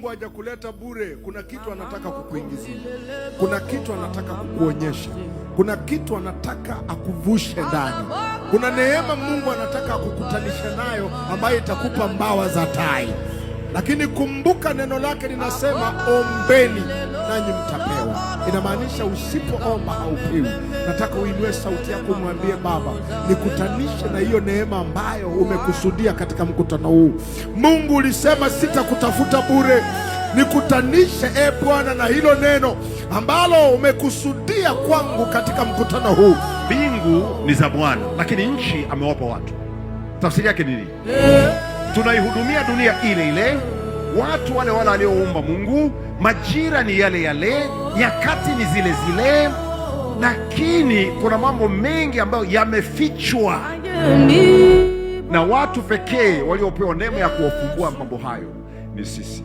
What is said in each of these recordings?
Mungu hajakuleta bure. Kuna kitu anataka kukuingizia, kuna kitu anataka kukuonyesha, kuna kitu anataka akuvushe ndani, kuna neema Mungu anataka akukutanisha nayo ambayo itakupa mbawa za tai. Lakini kumbuka neno lake linasema ombeni nanyi mtapewa. Inamaanisha usipoomba haupewi. Nataka uinue sauti yako umwambie Baba, nikutanishe na hiyo neema ambayo umekusudia katika mkutano huu. Mungu ulisema sitakutafuta bure. Nikutanishe Bwana na hilo neno ambalo umekusudia kwangu katika mkutano huu. Mbingu ni za Bwana, lakini nchi amewapa watu. Tafsiri yake ni nini? Tunaihudumia dunia ile ile, watu wale wale walioumba Mungu, majira ni yale yale, nyakati ni zile zile, lakini kuna mambo mengi ambayo yamefichwa, na watu pekee waliopewa neema ya kuwafumbua mambo hayo ni sisi.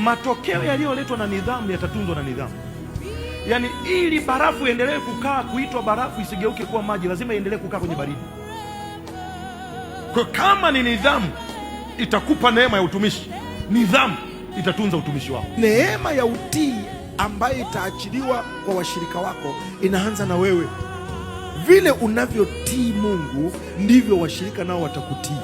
Matokeo yaliyoletwa na nidhamu yatatunzwa na nidhamu. Yaani, ili barafu iendelee kukaa kuitwa barafu, isigeuke kuwa maji, lazima iendelee kukaa kwenye baridi. Kwa kama ni nidhamu itakupa neema ya utumishi, nidhamu itatunza utumishi wako. Neema ya utii ambayo itaachiliwa kwa washirika wako inaanza na wewe. Vile unavyotii Mungu ndivyo washirika nao watakutii.